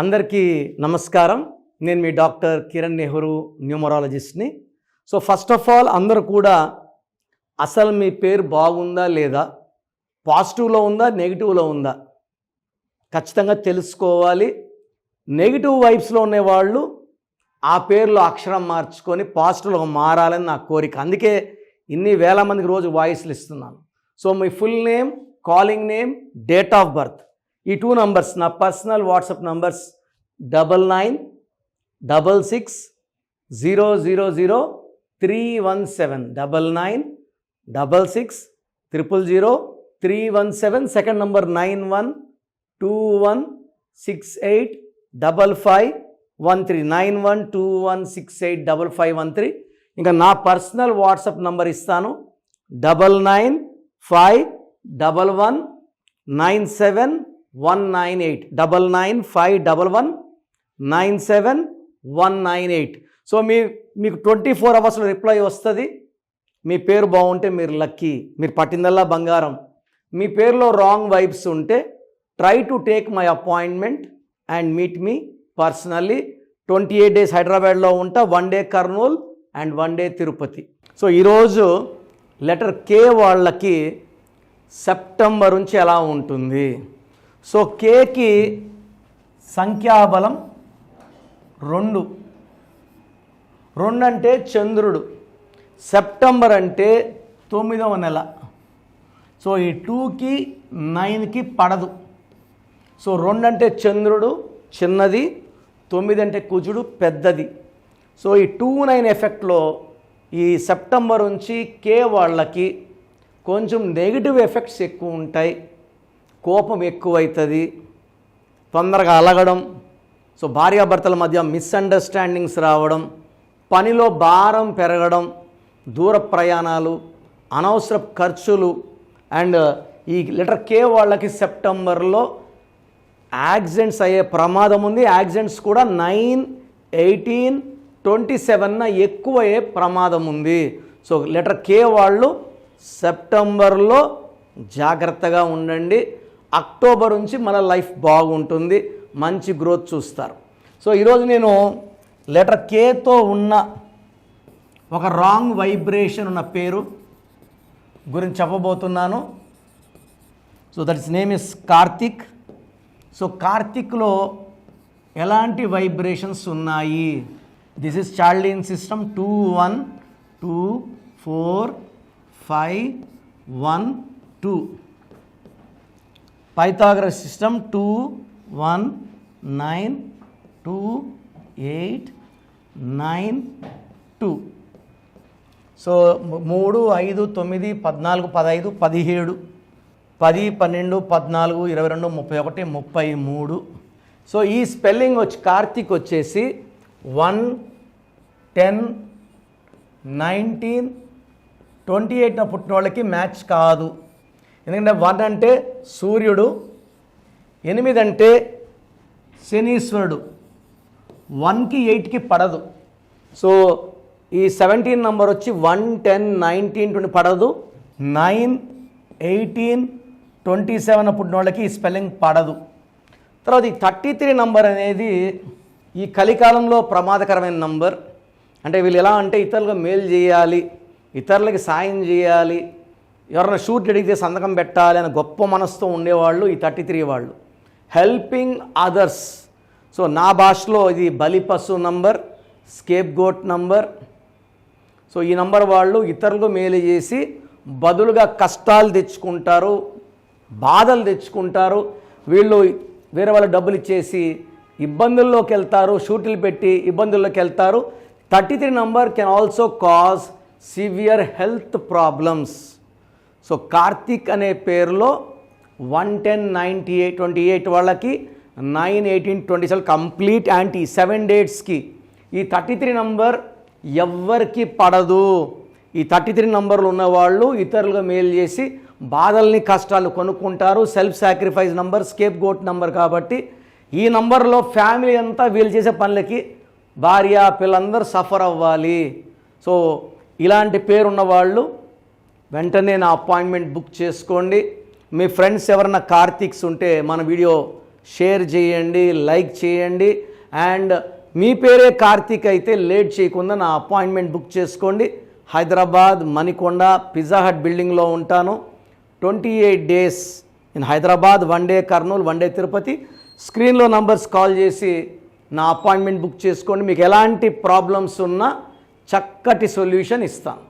అందరికీ నమస్కారం. నేను మీ డాక్టర్ కిరణ్ నెహ్రూ, న్యూమరాలజిస్ట్ని. సో ఫస్ట్ ఆఫ్ ఆల్ అందరూ కూడా అసలు మీ పేరు బాగుందా లేదా, పాజిటివ్లో ఉందా నెగిటివ్లో ఉందా ఖచ్చితంగా తెలుసుకోవాలి. నెగిటివ్ వైబ్స్లో ఉండేవాళ్ళు ఆ పేరులో అక్షరం మార్చుకొని పాజిటివ్లో మారాలని నా కోరిక. అందుకే ఇన్ని వేల మందికి రోజు వాయిస్లు ఇస్తున్నాను. So me full name, calling name, date of birth, ఈ 2 నంబర్స్ నా personal WhatsApp numbers 9966000317 9966000317. Second number 9121685513 9121685513. ఇంకా నా పర్సనల్ వాట్సాప్ నంబర్ ఇస్తాను 9951197198 9951197198. సో మీకు 24 అవర్స్లో రిప్లై వస్తుంది. మీ పేరు బాగుంటే మీరు లక్కీ, మీరు పట్టిందల్లా బంగారం. మీ పేరులో రాంగ్ వైబ్స్ ఉంటే try to take my appointment and meet me personally. 28 days హైదరాబాద్లో ఉంటా, 1 day Kurnool and 1 day Tirupati. So ఈరోజు లెటర్ కే వాళ్ళకి సెప్టెంబర్ నుంచి ఎలా ఉంటుంది. సో కేకి సంఖ్యాబలం 2 అంటే చంద్రుడు. సెప్టెంబర్ అంటే 9వ నెల. సో ఈ 2కి 9కి పడదు. సో 2 అంటే చంద్రుడు చిన్నది, 9 అంటే కుజుడు పెద్దది. సో ఈ 2-9 ఎఫెక్ట్లో ఈ సెప్టెంబర్ నుంచి కే వాళ్ళకి కొంచెం నెగిటివ్ ఎఫెక్ట్స్ ఎక్కువ ఉంటాయి. కోపం ఎక్కువవుతుంది, తొందరగా అలగడం, సో భార్యాభర్తల మధ్య మిస్అండర్స్టాండింగ్స్ రావడం, పనిలో భారం పెరగడం, దూర ప్రయాణాలు, అనవసర ఖర్చులు. అండ్ ఈ లెటర్ కే వాళ్ళకి సెప్టెంబర్లో యాక్సిడెంట్స్ అయ్యే ప్రమాదం ఉంది. యాక్సిడెంట్స్ కూడా 9, 18, 27 ఎక్కువ అయ్యే ప్రమాదం ఉంది. సో లెటర్ కే వాళ్ళు సెప్టెంబర్లో జాగ్రత్తగా ఉండండి. అక్టోబర్ నుంచి మన లైఫ్ బాగుంటుంది, మంచి గ్రోత్ చూస్తారు. సో ఈరోజు నేను లెటర్ కేతో ఉన్న ఒక రాంగ్ వైబ్రేషన్ ఉన్న పేరు గురించి చెప్పబోతున్నాను. So that is name is Karthik. So కార్తిక్లో ఎలాంటి వైబ్రేషన్స్ ఉన్నాయి. This is Chaldean system 2 1 2 4 5 1 2. Pythagoras system 2 1 9 2 8 9 2. So 3 5 9 14 15 17 10 12 14 22 31 33. So ఈ స్పెల్లింగ్ వచ్చి కార్తిక్ వచ్చేసి 1 10 19 28 పుట్టిన వాళ్ళకి మ్యాచ్ కాదు. ఎందుకంటే 1 అంటే సూర్యుడు, 8 అంటే శనీశ్వరుడు, 1కి 8కి పడదు. సో ఈ 17 నంబర్ వచ్చి 1 10 19 20 పడదు. 9 18 27 పుట్టిన వాళ్ళకి ఈ స్పెల్లింగ్ పడదు. తర్వాత ఈ 33 నంబర్ అనేది ఈ కలికాలంలో ప్రమాదకరమైన నంబర్. అంటే వీళ్ళు ఎలా అంటే ఇతరులకు మేలు చేయాలి, ఇతరులకి సాయం చేయాలి, ఎవరైనా షూట్ అడిగితే సంతకం పెట్టాలి అని గొప్ప మనసుతో ఉండేవాళ్ళు ఈ 33 వాళ్ళు. Helping others. సో నా భాషలో ఇది బలిపశు number, scapegoat number. So ఈ నంబర్ వాళ్ళు ఇతరులకు మేలు చేసి బదులుగా కష్టాలు తెచ్చుకుంటారు, బాధలు తెచ్చుకుంటారు. వీళ్ళు వేరే వాళ్ళ డబ్బులు ఇచ్చేసి ఇబ్బందుల్లోకి వెళ్తారు, షూట్లు పెట్టి ఇబ్బందుల్లోకి వెళ్తారు. 33 number can also cause severe health problems. So Karthik అనే పేరులో 1 10 98 28 వాళ్ళకి 9 18 27 కంప్లీట్ యాంటీ 7 డేట్స్కి ఈ 33 నంబర్ ఎవ్వరికి పడదు. ఈ 33 నంబర్లు ఉన్నవాళ్ళు ఇతరులుగా మేలు చేసి బాధల్ని కష్టాలు కొనుక్కుంటారు. Self sacrifice number, scapegoat number. కాబట్టి ఈ నంబర్లో ఫ్యామిలీ అంతా వీళ్ళు చేసే పనులకి భార్య పిల్లలందరూ సఫర్ అవ్వాలి. సో ఇలాంటి పేరున్న వాళ్ళు వెంటనే నా అపాయింట్మెంట్ బుక్ చేసుకోండి. మీ ఫ్రెండ్స్ ఎవరన్నా కార్తిక్స్ ఉంటే మన వీడియో షేర్ చేయండి, లైక్ చేయండి. అండ్ మీ పేరే కార్తీక్ అయితే లేట్ చేయకుండా నా అపాయింట్మెంట్ బుక్ చేసుకోండి. హైదరాబాద్ మణికొండ పిజ్జా హట్ బిల్డింగ్లో ఉంటాను. 28 days in Hyderabad, 1 day Kurnool, 1 day Tirupati. స్క్రీన్లో నంబర్స్ కాల్ చేసి నా అపాయింట్మెంట్ బుక్ చేసుకోండి. మీకు ఎలాంటి ప్రాబ్లమ్స్ ఉన్నా చక్కటి సొల్యూషన్ ఇస్తాను.